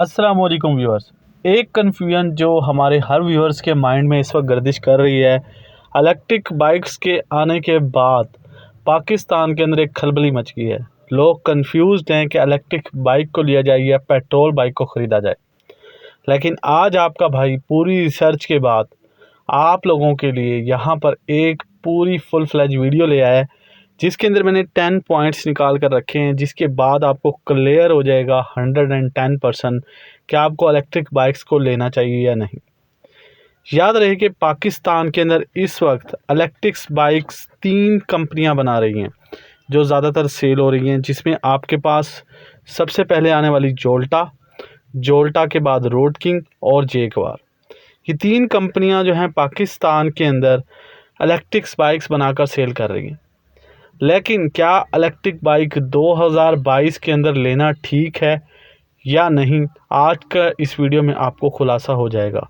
अस्सलाम वालेकुम व्यूअर्स। एक कन्फ्यूजन जो हमारे हर व्यूअर्स के माइंड में इस वक्त गर्दिश कर रही है, इलेक्ट्रिक बाइक्स के आने के बाद पाकिस्तान के अंदर एक खलबली मच गई है। लोग कंफ्यूज्ड हैं कि इलेक्ट्रिक बाइक को लिया जाए या पेट्रोल बाइक को ख़रीदा जाए। लेकिन आज आपका भाई पूरी रिसर्च के बाद आप लोगों के लिए यहाँ पर एक पूरी फुल फ्लैज वीडियो ले आया है, जिसके अंदर मैंने 10 पॉइंट्स निकाल कर रखे हैं, जिसके बाद आपको क्लियर हो जाएगा 110% कि आपको इलेक्ट्रिक बाइक्स को लेना चाहिए या नहीं। याद रहे कि पाकिस्तान के अंदर इस वक्त इलेक्ट्रिक्स बाइक्स 3 कंपनियां बना रही हैं जो ज़्यादातर सेल हो रही हैं, जिसमें आपके पास सबसे पहले आने वाली जोल्टा के बाद रोड किंग और जेगवार। ये 3 कंपनियां जो हैं पाकिस्तान के अंदर इलेक्ट्रिक्स बाइक्स बनाकर सेल कर रही हैं। लेकिन क्या इलेक्ट्रिक बाइक 2022 के अंदर लेना ठीक है या नहीं, आज का इस वीडियो में आपको खुलासा हो जाएगा।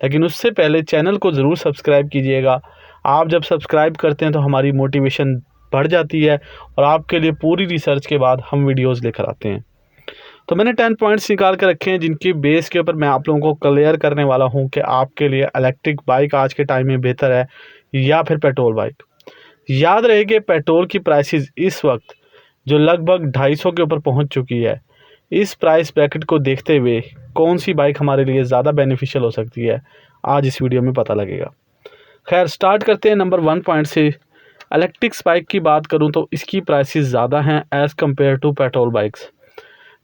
लेकिन उससे पहले चैनल को ज़रूर सब्सक्राइब कीजिएगा। आप जब सब्सक्राइब करते हैं तो हमारी मोटिवेशन बढ़ जाती है और आपके लिए पूरी रिसर्च के बाद हम वीडियोस लेकर आते हैं। तो मैंने 10 पॉइंट्स निकाल कर रखे हैं, जिनकी बेस के ऊपर मैं आप लोगों को क्लियर करने वाला हूं कि आपके लिए इलेक्ट्रिक बाइक आज के टाइम में बेहतर है या फिर पेट्रोल बाइक। याद रहे कि पेट्रोल की प्राइसेस इस वक्त जो लगभग 250 के ऊपर पहुंच चुकी है, इस प्राइस ब्रैकेट को देखते हुए कौन सी बाइक हमारे लिए ज़्यादा बेनिफिशियल हो सकती है, आज इस वीडियो में पता लगेगा। खैर, स्टार्ट करते हैं नंबर 1 पॉइंट से। इलेक्ट्रिक्स बाइक की बात करूं तो इसकी प्राइसेस ज़्यादा हैं as compare to petrol bikes.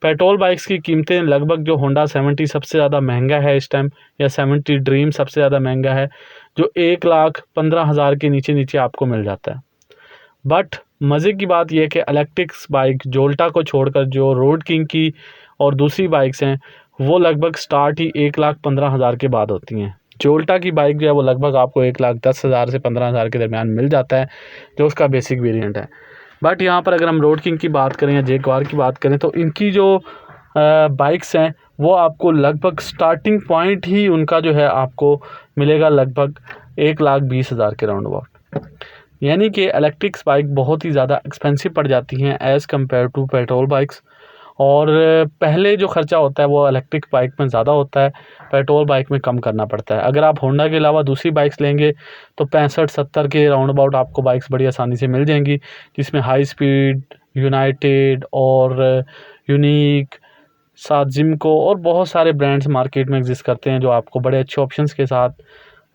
Petrol bikes की कीमतें लगभग जो होंडा 70 सबसे ज़्यादा महंगा है इस टाइम, या 70 ड्रीम सबसे ज़्यादा महंगा है, जो 1,15,000 के नीचे नीचे आपको मिल जाता है। बट मज़े की बात यह है कि इलेक्ट्रिक्स बाइक जोल्टा को छोड़कर जो रोड किंग की और दूसरी बाइक्स हैं, वो लगभग स्टार्ट ही 1,15,000 के बाद होती हैं। जोल्टा की बाइक जो है वो लगभग आपको 1,10,000 से 15,000 के दरमियान मिल जाता है, जो उसका बेसिक वेरिएंट है। बट यहाँ पर अगर हम रोड किंग की बात करें या जेगवार की बात करें तो इनकी जो बाइक्स हैं वो आपको लगभग स्टार्टिंग पॉइंट ही उनका जो है आपको मिलेगा लगभग 1,20,000 के राउंड अबाउट। यानी कि इलेक्ट्रिक्स बाइक बहुत ही ज़्यादा एक्सपेंसिव पड़ जाती हैं as compare to petrol bikes. और पहले जो ख़र्चा होता है वो इलेक्ट्रिक बाइक में ज़्यादा होता है, पेट्रोल बाइक में कम करना पड़ता है। अगर आप होंडा के अलावा दूसरी बाइक्स लेंगे तो 65-70 के राउंड अबाउट आपको बाइक्स बड़ी आसानी से मिल जाएंगी, जिसमें हाई स्पीड, यूनाइटेड और यूनिक, साथ जिमको और बहुत सारे ब्रांड्स मार्केट में एग्जिस्ट करते हैं, जो आपको बड़े अच्छे ऑप्शंस के साथ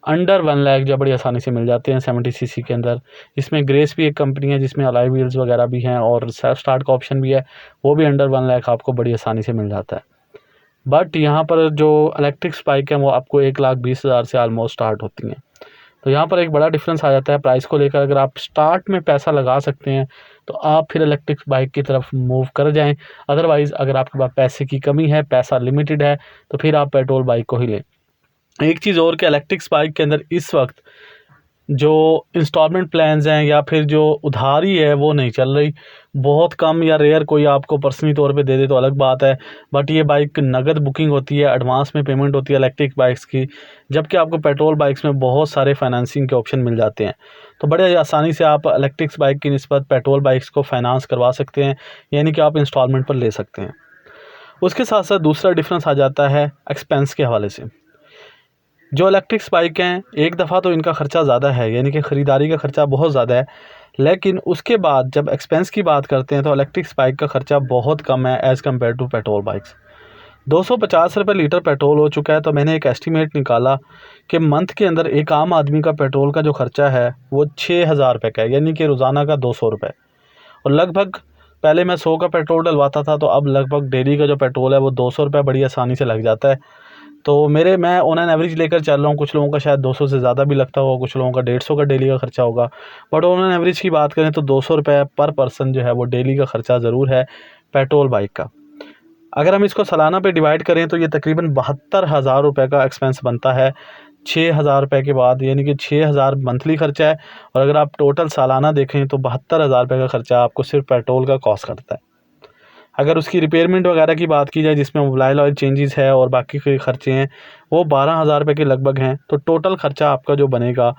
अंडर 1 लाख जो बड़ी आसानी से मिल जाते हैं 70 सीसी के अंदर। इसमें ग्रेस भी एक कंपनी है जिसमें अलॉय व्हील्स वगैरह भी हैं और सेल्फ स्टार्ट का ऑप्शन भी है, वो भी अंडर 1 लाख आपको बड़ी आसानी से मिल जाता है। बट यहाँ पर जो इलेक्ट्रिक्स बाइक है वो आपको 1,20,000 से ऑलमोस्ट स्टार्ट होती हैं। तो यहाँ पर एक बड़ा डिफरेंस आ जाता है प्राइस को लेकर। अगर आप स्टार्ट में पैसा लगा सकते हैं तो आप फिर इलेक्ट्रिक बाइक की तरफ मूव कर जाएं। अदरवाइज़ अगर आपके पास पैसे की कमी है, पैसा लिमिटेड है, तो फिर आप पेट्रोल बाइक को ही लें। एक चीज़ और कि इलेक्ट्रिक्स बाइक के अंदर इस वक्त जो इंस्टॉलमेंट प्लान्स हैं या फिर जो उधारी है वो नहीं चल रही। बहुत कम या रेयर कोई आपको पर्सनली तौर पे दे दे तो अलग बात है, बट ये बाइक नगद बुकिंग होती है, एडवांस में पेमेंट होती है इलेक्ट्रिक बाइक्स की, जबकि आपको पेट्रोल बाइक्स में बहुत सारे फाइनेंसिंग के ऑप्शन मिल जाते हैं। तो बड़े आसानी से आप इलेक्ट्रिक्स बाइक की निस्बत पेट्रोल बाइक्स को फाइनेंस करवा सकते हैं, यानी कि आप इंस्टॉलमेंट पर ले सकते हैं। उसके साथ साथ दूसरा डिफरेंस आ जाता है एक्सपेंस के हवाले से। जो इलेक्ट्रिक्स बाइक हैं, एक दफ़ा तो इनका ख़र्चा ज़्यादा है, यानी कि ख़रीदारी का ख़र्चा बहुत ज़्यादा है, लेकिन उसके बाद जब एक्सपेंस की बात करते हैं तो इलेक्ट्रिक्स बाइक का ख़र्चा बहुत कम है as compare to petrol bikes. 250 रुपये लीटर पेट्रोल हो चुका है। तो मैंने एक एस्टीमेट निकाला कि मंथ के अंदर एक आम आदमी का पेट्रोल का जो ख़र्चा है वो 6,000 रुपये का है, यानी कि रोज़ाना का 200 रुपये। और लगभग पहले मैं 100 का पेट्रोल डलवाता था, तो अब लगभग डेली का जो पेट्रोल है वो 200 रुपये बड़ी आसानी से लग जाता है। तो मैं ऑन एन एवरेज लेकर चल रहा हूँ। कुछ लोगों का शायद 200 से ज़्यादा भी लगता होगा, कुछ लोगों का 150 का डेली का ख़र्चा होगा, बट ऑन एन एवरेज की बात करें तो 200 रुपये पर पर्सन जो है वो डेली का ख़र्चा ज़रूर है पेट्रोल बाइक का। अगर हम इसको सालाना पे डिवाइड करें तो ये तकरीबन 72,000 रुपये का एक्सपेंस बनता है 6,000 रुपये के बाद, यानी कि 6,000 मंथली ख़र्चा है। और अगर आप टोटल सालाना देखें तो 72,000 रुपये का ख़र्चा आपको सिर्फ पेट्रोल का कॉस्ट करता है। अगर उसकी रिपेयरमेंट वगैरह की बात की जाए, जिसमें मोबाइल ऑयल चेंजेस है और बाकी के ख़र्चे हैं, वो 12,000 रुपये के लगभग हैं। तो टोटल ख़र्चा आपका जो बनेगा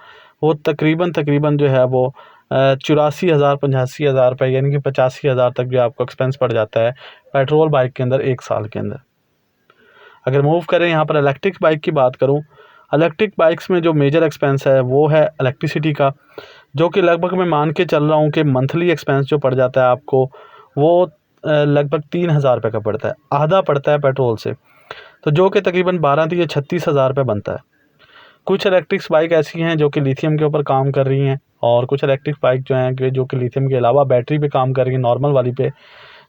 वो तकरीबन जो है वो 84,000 85,000 रुपये, यानी कि 85,000 तक भी आपको एक्सपेंस पड़ जाता है पेट्रोल बाइक के अंदर 1 साल के अंदर। अगर मूव करें यहाँ पर इलेक्ट्रिक बाइक की बात करूँ, इलेक्ट्रिक बाइक्स में जो मेजर एक्सपेंस है वो है इलेक्ट्रिसिटी का, जो कि लगभग मैं मान के चल रहा हूँ कि मंथली एक्सपेंस जो पड़ जाता है आपको वो लगभग 3,000 रुपये का पड़ता है, आधा पड़ता है पेट्रोल से, तो जो कि तकरीबन 12 या 36,000 रुपये बनता है। कुछ इलेक्ट्रिक्स बाइक ऐसी हैं जो कि लिथियम के ऊपर काम कर रही हैं, और कुछ इलेक्ट्रिक बाइक जो हैं कि जो कि लिथियम के अलावा बैटरी पे काम कर रही हैं, नॉर्मल वाली पे।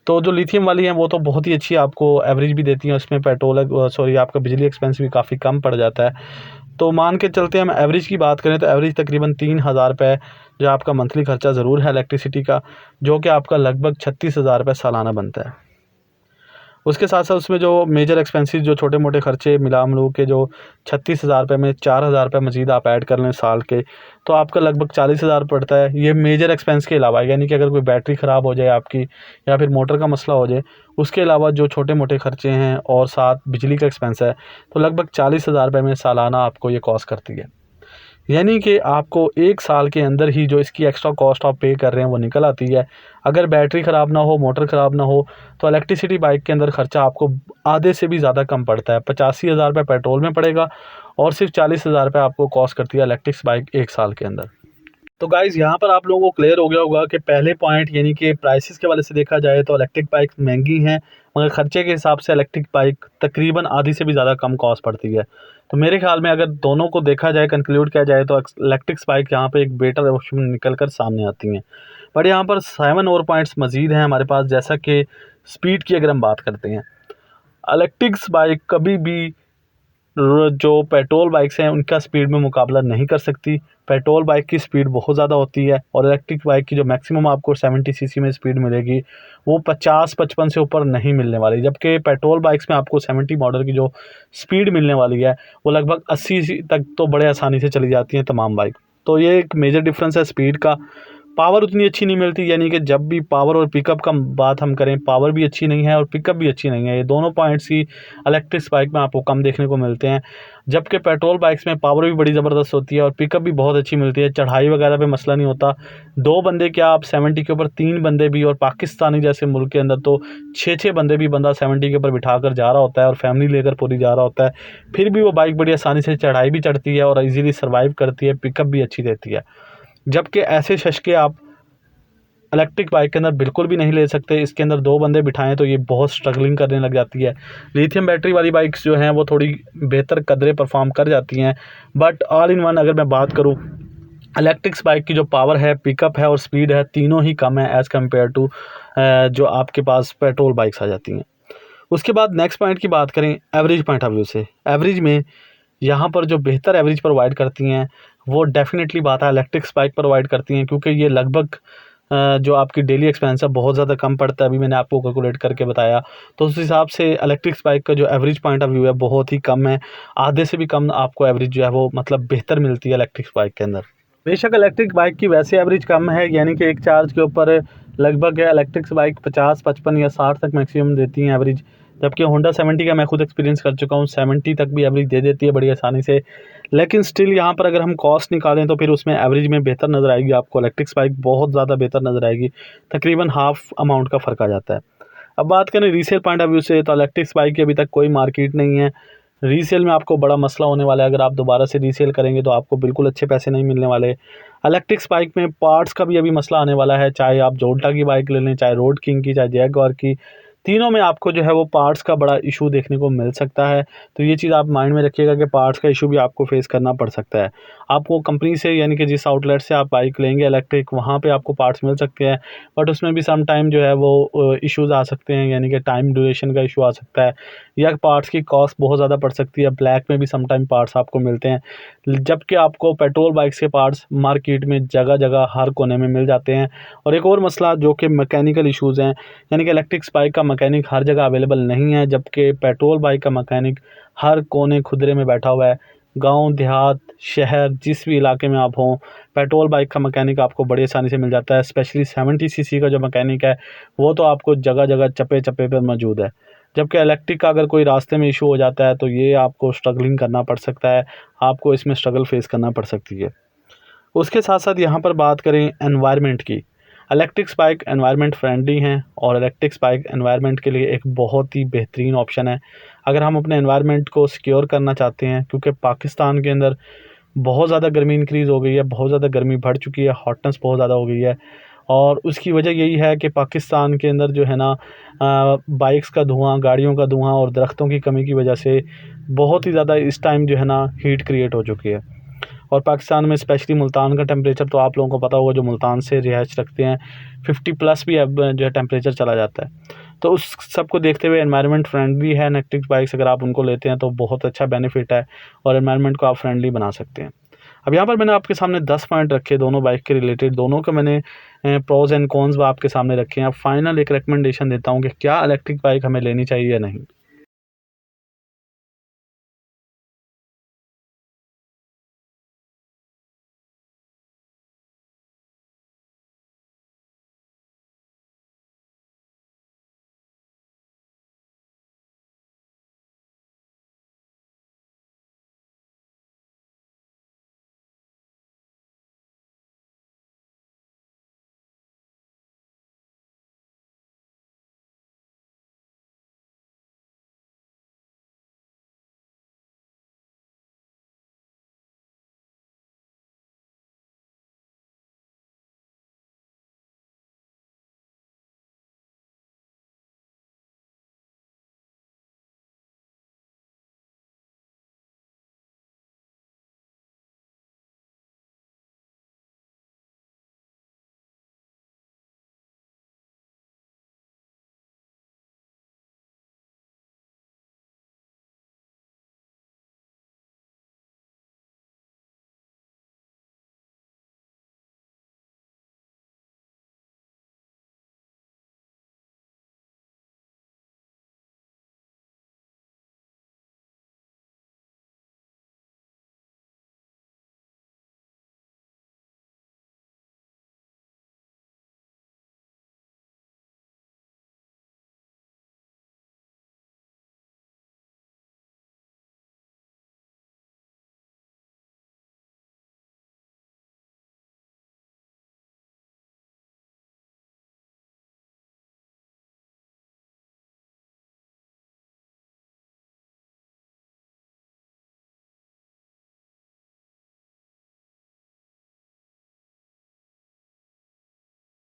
तो जो लिथियम वाली हैं वो तो बहुत ही अच्छी आपको एवरेज भी देती हैं, उसमें पेट्रोल आपका बिजली एक्सपेंस भी काफ़ी कम पड़ जाता है। तो मान के चलते हैं, हम एवरेज की बात करें तो एवरेज तकरीबन 3,000 रुपये जो आपका मंथली खर्चा ज़रूर है इलेक्ट्रिसिटी का, जो कि आपका लगभग 36,000 रुपये सालाना बनता है। उसके साथ साथ उसमें जो मेजर एक्सपेंसेस जो छोटे मोटे खर्चे मिला मिलू के जो 36,000 रुपये में 4,000 रुपये मज़ीद आप ऐड कर लें साल के, तो आपका लगभग 40,000 पड़ता है। ये मेजर एक्सपेंस के अलावा, यानी कि अगर कोई बैटरी ख़राब हो जाए आपकी या फिर मोटर का मसला हो जाए, उसके अलावा जो छोटे मोटे खर्चे हैं और साथ बिजली का एक्सपेंस है, तो लगभग 40,000 रुपये में सालाना आपको ये कॉस्ट करती है। यानी कि आपको 1 साल के अंदर ही जो इसकी एक्स्ट्रा कॉस्ट आप पे कर रहे हैं वो निकल आती है। अगर बैटरी ख़राब ना हो, मोटर ख़राब ना हो, तो इलेक्ट्रिसिटी बाइक के अंदर ख़र्चा आपको आधे से भी ज़्यादा कम पड़ता है। 85,000 रुपये पेट्रोल में पड़ेगा और सिर्फ 40,000 रुपये आपको कॉस्ट करती है इलेक्ट्रिक्स बाइक 1 साल के अंदर। तो गाइज़ यहाँ पर आप लोगों को क्लियर हो गया होगा कि पहले पॉइंट यानी कि प्राइसेस के वाले से देखा जाए तो इलेक्ट्रिक बाइक महंगी हैं, मगर ख़र्चे के हिसाब से इलेक्ट्रिक बाइक तकरीबन आधी से भी ज़्यादा कम कॉस्ट पड़ती है। तो मेरे ख्याल में अगर दोनों को देखा जाए, कंक्लूड किया जाए, तो इलेक्ट्रिक्स बाइक यहाँ पे एक बेटर ऑप्शन निकल कर सामने आती हैं। बट यहाँ पर 7 और पॉइंट्स मज़ीद हैं हमारे पास, जैसा कि स्पीड की अगर हम बात करते हैं, इलेक्ट्रिक्स बाइक कभी भी जो पेट्रोल बाइक्स हैं उनका स्पीड में मुकाबला नहीं कर सकती। पेट्रोल बाइक की स्पीड बहुत ज़्यादा होती है और इलेक्ट्रिक बाइक की जो मैक्सिमम आपको 70 सीसी में स्पीड मिलेगी वो 50-55 से ऊपर नहीं मिलने वाली, जबकि पेट्रोल बाइक्स में आपको 70 मॉडल की जो स्पीड मिलने वाली है वो लगभग 80 तक तो बड़े आसानी से चली जाती हैं तमाम बाइक। तो ये एक मेजर डिफरेंस है स्पीड का। पावर उतनी अच्छी नहीं मिलती, यानी कि जब भी पावर और पिकअप का बात हम करें, पावर भी अच्छी नहीं है और पिकअप भी अच्छी नहीं है। ये दोनों पॉइंट्स ही इलेक्ट्रिक बाइक में आपको कम देखने को मिलते हैं, जबकि पेट्रोल बाइक्स में पावर भी बड़ी ज़बरदस्त होती है और पिकअप भी बहुत अच्छी मिलती है। चढ़ाई वगैरह पे मसला नहीं होता। 2 बंदे क्या, आप 70 के ऊपर 3 बंदे भी, और पाकिस्तानी जैसे मुल्क के अंदर तो 6-6 बंदे भी बंदा 70 के ऊपर बिठा कर जा रहा होता है और फैमिली लेकर पूरी जा रहा होता है, फिर भी वो बाइक बड़ी आसानी से चढ़ाई भी चढ़ती है और ईज़िली सर्वाइव करती है, पिकअप भी अच्छी देती है। जबकि ऐसे शशके आप इलेक्ट्रिक बाइक के अंदर बिल्कुल भी नहीं ले सकते। इसके अंदर 2 बंदे बिठाएं तो ये बहुत स्ट्रगलिंग करने लग जाती है। लिथियम बैटरी वाली बाइक्स जो हैं वो थोड़ी बेहतर कदरे परफॉर्म कर जाती हैं, बट ऑल इन वन अगर मैं बात करूं, इलेक्ट्रिक्स बाइक की जो पावर है, पिकअप है और स्पीड है, तीनों ही कम है एज़ कम्पेयर टू जो आपके पास पेट्रोल बाइक्स आ जाती हैं। उसके बाद नेक्स्ट पॉइंट की बात करें एवरेज पॉइंट ऑफ व्यू से, एवरेज में यहाँ पर जो बेहतर एवरेज प्रोवाइड करती हैं वो डेफिनेटली बात है इलेक्ट्रिक्स बाइक प्रोवाइड करती हैं, क्योंकि ये लगभग जो आपकी डेली एक्सपेंस है बहुत ज़्यादा कम पड़ता है। अभी मैंने आपको कैलकुलेट करके बताया, तो उस हिसाब से इलेक्ट्रिक्स बाइक का जो एवरेज पॉइंट ऑफ व्यू है बहुत ही कम है। आधे से भी कम आपको एवरेज जो है वो मतलब बेहतर मिलती है इलेक्ट्रिक्स बाइक के अंदर। बेशक इलेक्ट्रिक बाइक की वैसे एवरेज कम है, यानी कि एक चार्ज के ऊपर लगभग इलेक्ट्रिक्स बाइक 50, 55 या 60 तक मैक्सिमम देती हैं एवरेज, जबकि होंडा 70 का मैं खुद एक्सपीरियंस कर चुका हूँ, 70 तक भी एवरेज दे देती है बड़ी आसानी से। लेकिन स्टिल यहाँ पर अगर हम कॉस्ट निकालें तो फिर उसमें एवरेज में बेहतर नज़र आएगी आपको, इलेक्ट्रिक्स बाइक बहुत ज़्यादा बेहतर नज़र आएगी, तकरीबन हाफ अमाउंट का फ़र्क आ जाता है। अब बात करें रीसेल पॉइंट ऑफ व्यू से, तो इलेक्ट्रिक्स बाइक की अभी तक कोई मार्केट नहीं है। रीसेल में आपको बड़ा मसला होने वाला है, अगर आप दोबारा से रीसेल करेंगे तो आपको बिल्कुल अच्छे पैसे नहीं मिलने वाले। इलेक्ट्रिक्स बाइक में पार्ट्स का भी अभी मसला आने वाला है, चाहे आप जोल्टा की बाइक ले लें, चाहे रोड किंग की, चाहे जैगवार की, तीनों में आपको जो है वो पार्ट्स का बड़ा इशू देखने को मिल सकता है। तो ये चीज़ आप माइंड में रखिएगा कि पार्ट्स का इशू भी आपको फेस करना पड़ सकता है। आपको कंपनी से, यानी कि जिस आउटलेट से आप बाइक लेंगे इलेक्ट्रिक, वहाँ पे आपको पार्ट्स मिल सकते हैं, बट उसमें भी सम टाइम जो है वो इश्यूज़ आ सकते हैं, यानी कि टाइम ड्यूरेशन का इशू आ सकता है, या पार्ट्स की कॉस्ट बहुत ज़्यादा पड़ सकती है। ब्लैक में भी सम टाइम पार्ट्स आपको मिलते हैं, जबकि आपको पेट्रोल बाइक्स के पार्ट्स मार्केट में जगह जगह हर कोने में मिल जाते हैं। और एक और मसला जो कि मैकेनिकल इशूज़ हैं, यानी कि इलेक्ट्रिक्स बाइक का मैकेनिक हर जगह अवेलेबल नहीं है, जबकि पेट्रोल बाइक का मैकेनिक हर कोने खुदरे में बैठा हुआ है। गांव, देहात, शहर, जिस भी इलाके में आप हों, पेट्रोल बाइक का मैकेनिक आपको बड़ी आसानी से मिल जाता है। स्पेशली 70 सीसी का जो मैकेनिक है वो तो आपको जगह जगह चप्पे चप्पे पर मौजूद है, जबकि इलेक्ट्रिक का अगर कोई रास्ते में इशू हो जाता है तो ये आपको स्ट्रगलिंग करना पड़ सकता है, आपको इसमें स्ट्रगल फेस करना पड़ सकती है। उसके साथ साथ यहाँ पर बात करें एनवायरनमेंट की, इलेक्ट्रिक बाइक एनवायरनमेंट फ्रेंडली हैं और इलेक्ट्रिक बाइक एनवायरनमेंट के लिए एक बहुत ही बेहतरीन ऑप्शन है। अगर हम अपने एनवायरनमेंट को सिक्योर करना चाहते हैं, क्योंकि पाकिस्तान के अंदर बहुत ज़्यादा गर्मी इंक्रीज़ हो गई है, बहुत ज़्यादा गर्मी बढ़ चुकी है, हॉटनेस बहुत ज़्यादा हो गई है और उसकी वजह यही है कि पाकिस्तान के अंदर जो है ना बाइक्स का धुआं, गाड़ियों का धुआं और दरख्तों की कमी की वजह से बहुत ही ज़्यादा इस टाइम जो है ना हीट क्रिएट हो चुकी है। और पाकिस्तान में स्पेशली मुल्तान का टेम्परेचर तो आप लोगों को पता होगा, जो मुल्तान से रिहाइश रखते हैं 50+ भी अब जो है टेम्परेचर चला जाता है। तो उस सब को देखते हुए एनवायरनमेंट फ्रेंडली है इलेक्ट्रिक बाइक्स, अगर आप उनको लेते हैं तो बहुत अच्छा बेनिफिट है और एनवायरनमेंट को आप फ्रेंडली बना सकते हैं। अब यहाँ पर मैंने आपके सामने 10 पॉइंट रखे दोनों बाइक के रिलेटेड, दोनों का मैंने प्रोज एंड कॉन्स आपके सामने रखे हैं। अब फाइनल एक रिकमेंडेशन देता हूँ कि क्या इलेक्ट्रिक बाइक हमें लेनी चाहिए या नहीं।